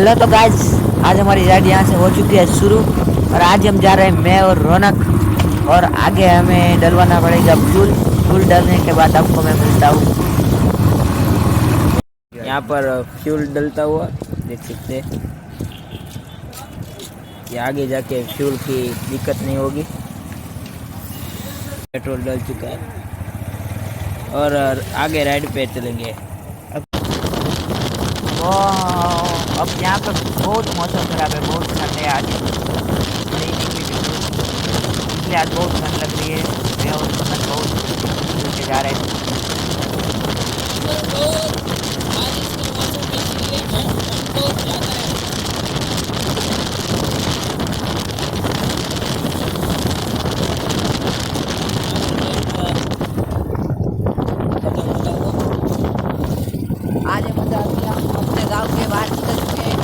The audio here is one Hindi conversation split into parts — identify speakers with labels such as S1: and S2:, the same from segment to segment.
S1: हेलो तो गाइस, आज हमारी राइड यहाँ से हो चुकी है शुरू और आज हम जा रहे हैं मैं और रौनक। और आगे हमें डलवाना पड़ेगा फ्यूल डालने के बाद आपको मैं मिलता हूँ। यहाँ पर फ्यूल डलता हुआ देख सकते हैं कि आगे जाके फ्यूल की दिक्कत नहीं होगी। पेट्रोल डल चुका है और आगे राइड पे चलेंगे। अब यहाँ पर बहुत मौसम खराब है, बहुत ठंड है आज, इसलिए आज बहुत ठंड लग रही है। मैं और रौनक बहुत दूर से जा रहे हैं। आज मजा आ गया, अपने गांव के बाहर निकल चुके हैं।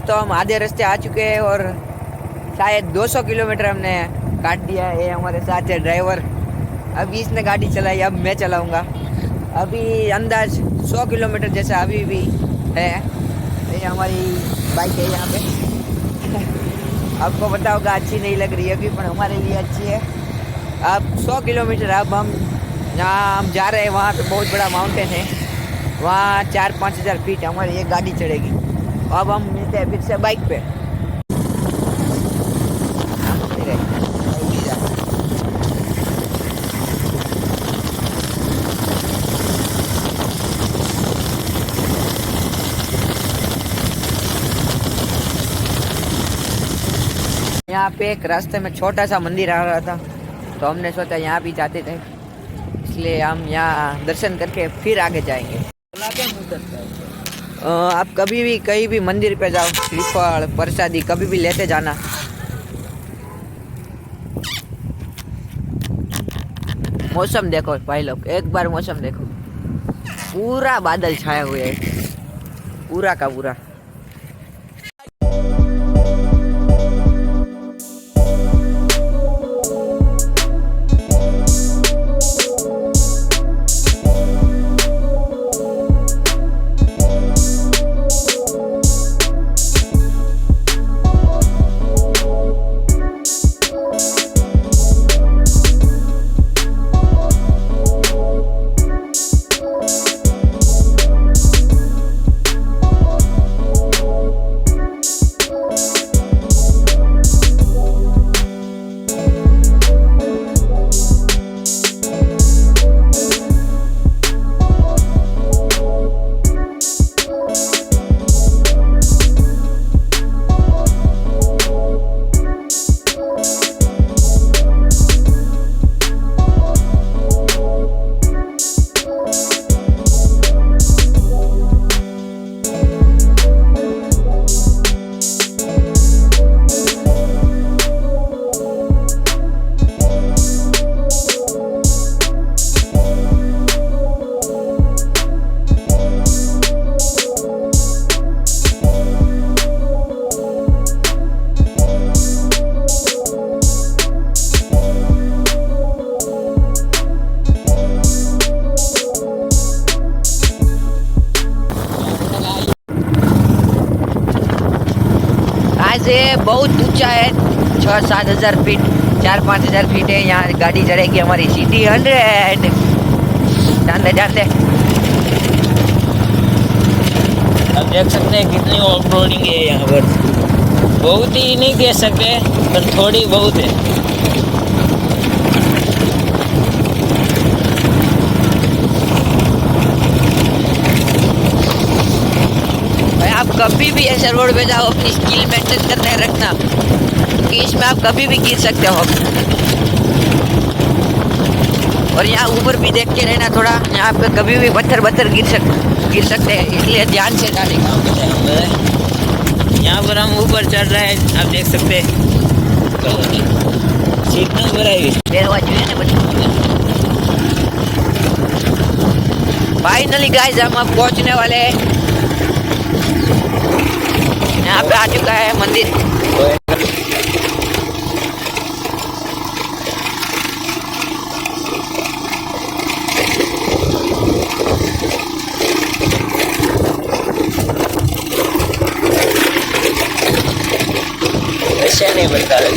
S1: तो हम आधे रास्ते आ चुके हैं और शायद 200 किलोमीटर हमने काट दिया है। हमारे साथ है ड्राइवर, अभी इसने गाड़ी चलाई, अब मैं चलाऊंगा। अभी अंदाज 100 किलोमीटर जैसा अभी भी है। ये हमारी बाइक है यहाँ पे। आपको पता होगा अच्छी नहीं लग रही है अभी, पर हमारे लिए अच्छी है। अब 100 किलोमीटर, अब हम जहाँ हम जा रहे हैं वहाँ पे बहुत बड़ा माउंटेन है, वहाँ 4-5 हज़ार फीट हमारी एक गाड़ी चढ़ेगी। अब हम मिलते हैं फिर से बाइक पे। यहाँ पे एक रास्ते में छोटा सा मंदिर आ रहा था, तो हमने सोचा यहाँ भी जाते थे, इसलिए हम यहाँ दर्शन करके फिर आगे जाएंगे। आप कभी भी कहीं भी मंदिर पे जाओ, श्रीफल प्रसादी कभी भी लेते जाना। मौसम देखो भाई लोग, एक बार मौसम देखो, पूरा बादल छाए हुए हैं, पूरा का पूरा। से बहुत ऊंचा है, 6-7 हज़ार फीट, 4-5 हज़ार फीट है। यहाँ गाड़ी चढ़ेगी हमारी सिटी 100। जानते जानते अब देख सकते हैं कितनी ऑफ रोडिंग है यहाँ पर। बहुत ही नहीं कह सकते, पर थोड़ी बहुत है। कभी भी ऐसे रोड पे जाओ, अपनी स्किल मेंटेन करने रखना, कि इसमें आप कभी भी गिर सकते हो। और यहाँ ऊपर भी देख के रहना थोड़ा, यहाँ पे कभी भी पत्थर गिर सकते हैं, इसलिए ध्यान से डालेगा।
S2: यहाँ पर हम ऊपर चढ़ रहे हैं, आप देख सकते हैं।
S1: फाइनली गाइस हम अब पहुंचने वाले हैं, यहाँ पे आ चुका है मंदिर।
S2: ऐसे नहीं बनता है।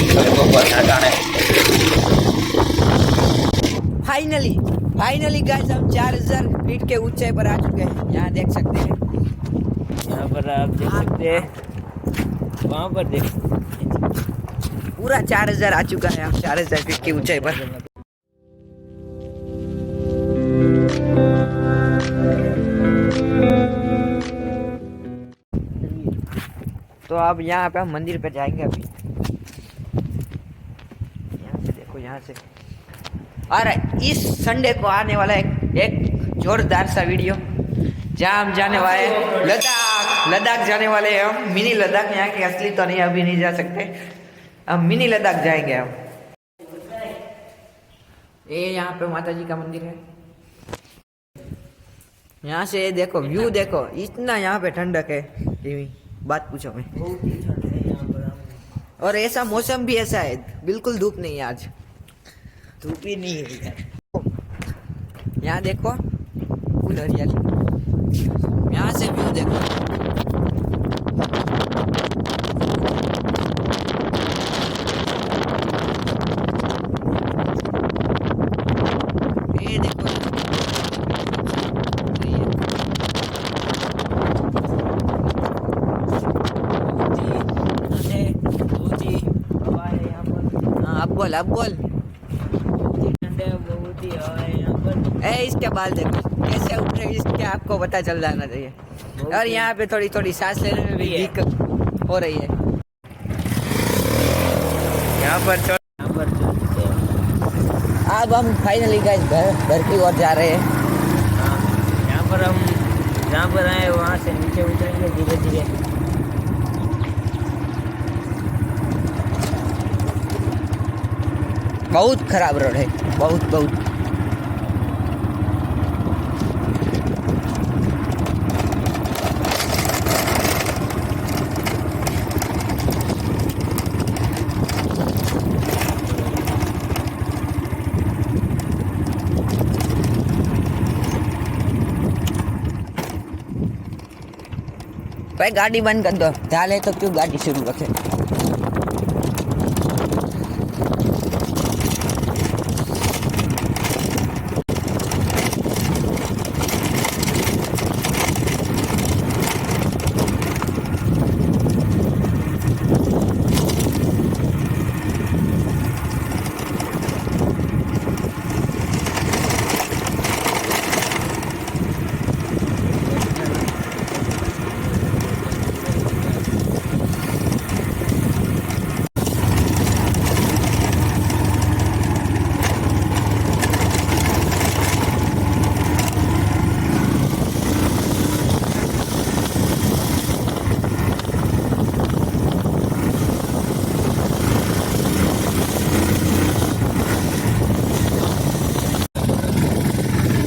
S1: फाइनली गाइस हम 4000 फीट के ऊंचाई पर आ चुके हैं, यहाँ देख सकते हैं।
S2: यहाँ पर आप देख सकते हैं, वहाँ पर देख सकते हैं।
S1: पूरा 4000 आ चुका है, हम 4000 फीट की ऊंचाई पर। तो अब यहाँ पे हम मंदिर पे जाएंगे अभी। यहाँ से देखो, यहाँ से। और इस संडे को आने वाला एक जोरदार सा वीडियो, जहाँ हम जाने वाले हैं लद्दाख जाने वाले हैं हम। मिनी लद्दाख, यहाँ की असली तो नहीं, अभी नहीं जा सकते, हम मिनी लद्दाख जाएंगे हम। ये यहाँ पे माता जी का मंदिर है। यहाँ से देखो व्यू, देखो इतना यहाँ पे ठंडक है, बात पूछो मैं। और ऐसा मौसम भी ऐसा है, बिल्कुल धूप नहीं है आज,
S2: धूप ही नहीं है यार।
S1: यहाँ देखो फुल हरियाली, यहाँ से व्यू देखो। ये देखो, अब बोल। इसके बाल देखो कैसे उठ रहे, इसके आपको पता चल जाना चाहिए। और यहाँ पे थोड़ी सांस लेने में भी दिक्कत हो रही है।
S2: यहाँ पर
S1: अब हम फाइनली गाइस घर की ओर जा रहे हैं।
S2: यहाँ पर हम जहाँ पर आए वहाँ से नीचे उतरेंगे धीरे धीरे।
S1: बहुत खराब रोड है, बहुत। भाई गाड़ी बंद कर दो, ध्यान है तो क्यों गाड़ी शुरू रखे।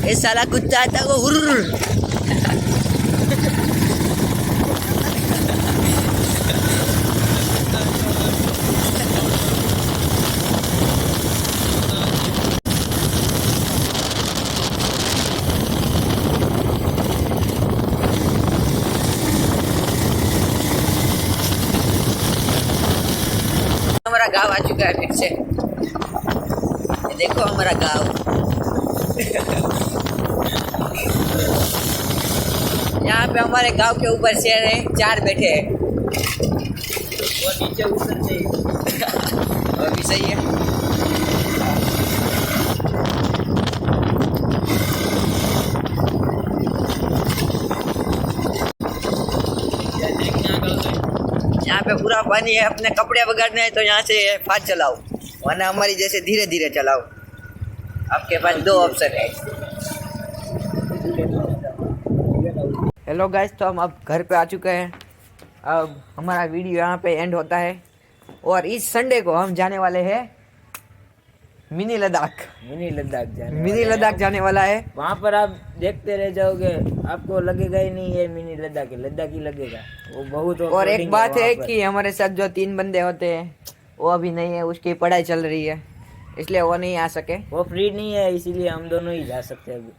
S1: ये साला कुत्ता आता वो हमारा गांव आ चुका है फिर से। ये देखो हमारा गांव। यहाँ पे हमारे गांव के ऊपर शेर है, 4 बैठे हैं।
S2: वो नीचे उतरते
S1: और भी सही है। पे पूरा पानी है, अपने कपड़े बगाड़ने हैं तो यहाँ से फास्ट चलाओ, वरना हमारी जैसे धीरे धीरे चलाओ। आपके पास दो ऑप्शन है। हेलो गाइस, तो हम अब घर पे आ चुके हैं। अब हमारा वीडियो यहाँ पे एंड होता है और इस संडे को हम जाने वाले हैं मिनी लद्दाख जाने वाला है।
S2: वहाँ पर आप देखते रह जाओगे, आपको लगेगा ही नहीं ये मिनी लद्दाख है, लद्दाख ही लगेगा। वो बहुत
S1: और एक बात है कि हमारे साथ जो 3 बंदे होते हैं वो अभी नहीं है, उसकी पढ़ाई चल रही है, इसलिए वो नहीं आ सके।
S2: वो फ्री नहीं है, इसीलिए हम दोनों ही जा सकते हैं अभी।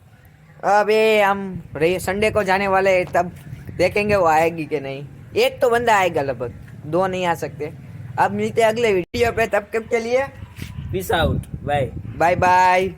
S1: अब ये हम संडे को जाने वाले हैं, तब देखेंगे वो आएगी कि नहीं। एक तो बंदा आएगा लगभग, 2 नहीं आ सकते। अब मिलते हैं अगले वीडियो पे, तब के लिए
S2: peace out, bye
S1: bye bye.